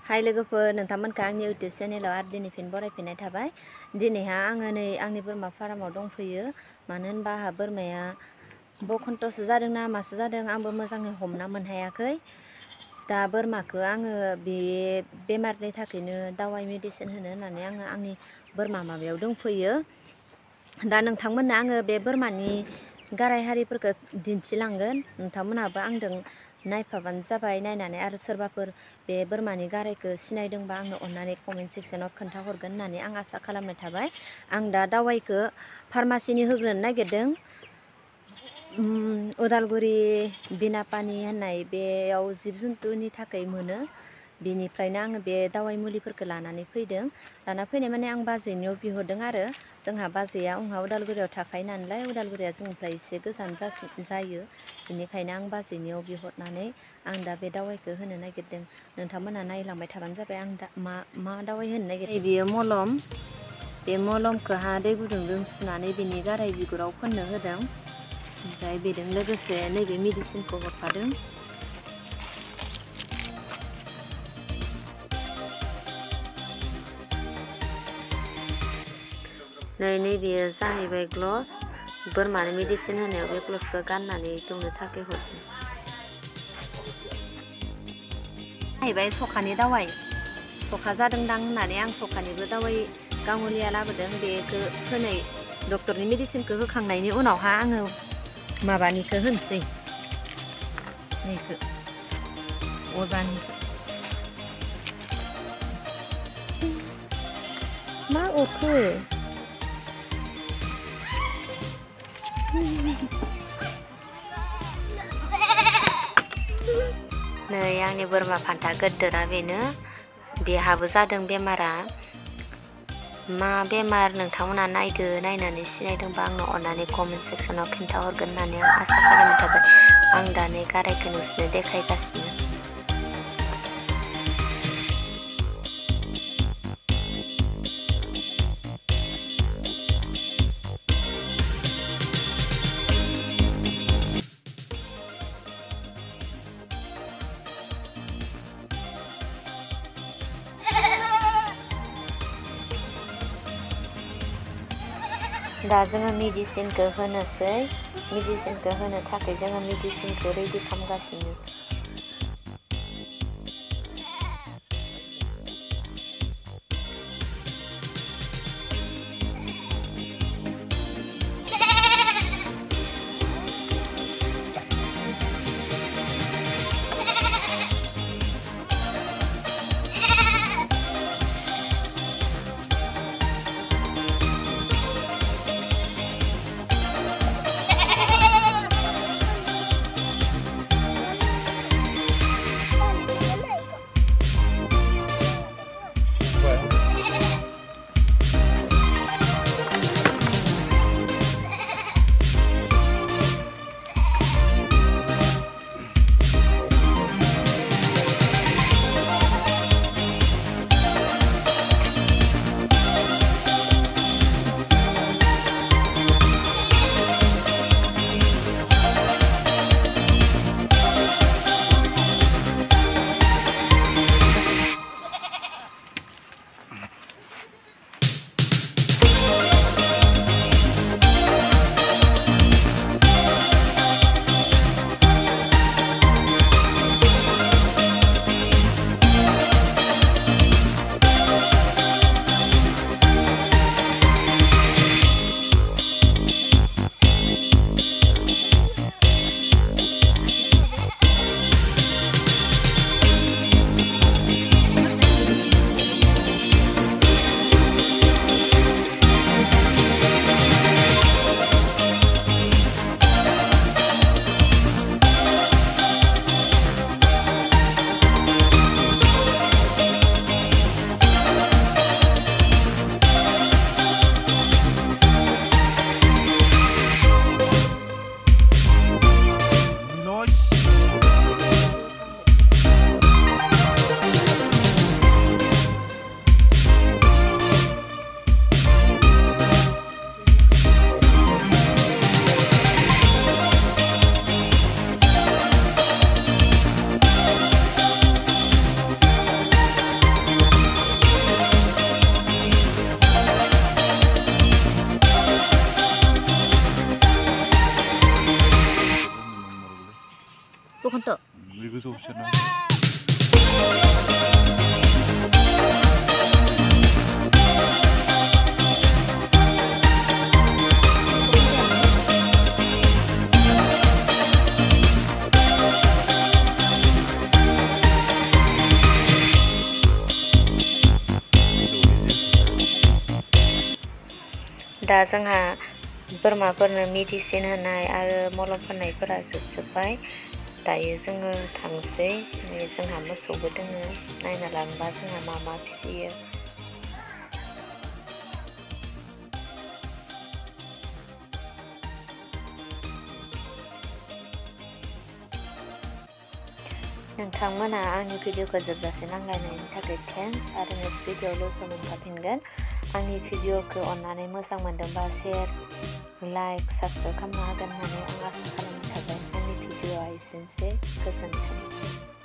हाय लोगोफोर नोंथांमोनखौ आंनि इउटुब चेनेलाव आरो दिनै फिन बरायफिननाय थाबाय। दिनैहा आङो नै आंनि बोरमा फार्माव दंफैयो। मानो होनबा आंहा बोरमाया बखन्थ'सो जादों ना मासो जादों आंबो मोजाङै हमना मोनहायाखै। दा बोरमाखौ आङो बे बेमारनि थाखायनो दावाइ मेडिसिन होनो होननानै आङो आंनि बोरमा माबायाव दंफैयो। दा नोंथांमोननो आङो बे बोरमानि गाराय हारिफोरखौ दिन्थिलांगोन। नोंथांमोनहाबो आंजों नायफाबानो जाबाय। नायनानै आरो सोरबाफोर बे बोरमानि गारायखौ सिनायदोंबा आंनो अननानै कमेन्ट सेक्सनाव खोन्थाहरगोन होननानै आं आसा खालामनाय थाबाय। आं दा दावाइखौ फार्मासिनि होग्रोनो नागिरदों। उदालगुरि बिनापानि होननाय बेयाव जिब जुन्थुनि थाखाय मोनो। बेनिफ्रायनो आङो बे दावाइ मुलिफोरखौ लानानै फैदों। लाना फैनाय माने आं बाजैनियाव बिहरदों आरो जोंहा बाजैया उदालगुरियाव थाखायो नालाय, उदालगुरिया जोंनिफ्राय एसे गोजान जायो। बेनिखायनो आं बाजैनियाव बिहरनानै आं दा बे दावाइखौ होनो नागिरदों। नोंथांमोनहा नायलांबाय थाबानो जाबाय। आं दा मा दावाइ होनो नागिरदों। बेयो मलम। बे मलमखौहा दै गुदुंजों सुनानै बेनि गाराय बिगुराव फोननो होदों। ओमफ्राय बेजों लोगोसे नैबे मेडिसिनखौ हरफादों। नैबेयो जाहैबाय ग्लभ्स। बोरमानो मेडिसिन होनायाव बे ग्लभ्सखौ गाननानै दौनो थाखाय हरदों। जाहैबाय सखानि दावाइ। सखा जादोंदां होननानै आं सखानिबो दावाइ गाङलिया लाबोदों। बेखौ होनाय डक्टरनि मेडिसिनखौ होखांनायनि उनावहा आङो माबानिखौ होनोसै, नैखौ अजानिखौ। मा अरखो? नै आंनि बोरमा फान्था गोदोरा बेनो। बेहाबो जादों बेमारा। मा बेमार नोंथांमोना नायदो, नायनानै सिनायदोंबा आंनो अननानै कमेन्ट सेक्सनाव खिन्थाहरगोन होननानै आं आसा खालामनाय थाबाय। आं दा नै गारायखौ नोंसोरनो देखायगासिनो। दा जोङो मेडिसिनखौ होनोसै। मेडिसिनखौ होनो थाखाय जोङो मेडिसिनखौ रेडि खालामगासिनो। बे गोजौ बिसोरना दा जोंहा बोरमाफोरनो मेडिसिन होनाय आरो मलम फोननायफोरा जोबजोब्बाय दायो जोङो थांसै जोंहा मोसौबो दोङो नायना लांबा जोंहा मा फिसियो नोंथांमोना आंनि भिडिअखौ जोबजासे नायनायनि थाखाय थेंक्स आरो नेक्स्ट भिडिअआव लोगो मोनफिनगोन आंनि भिडिअखौ अननानै मोजां मोनदोंबा शेयार लाइक साबस्क्राइब खालामनो हागोन होननानै आं आसा खालामनाय थाबाय आंनि भिडिअआ एसेनोसै गोजोन्थों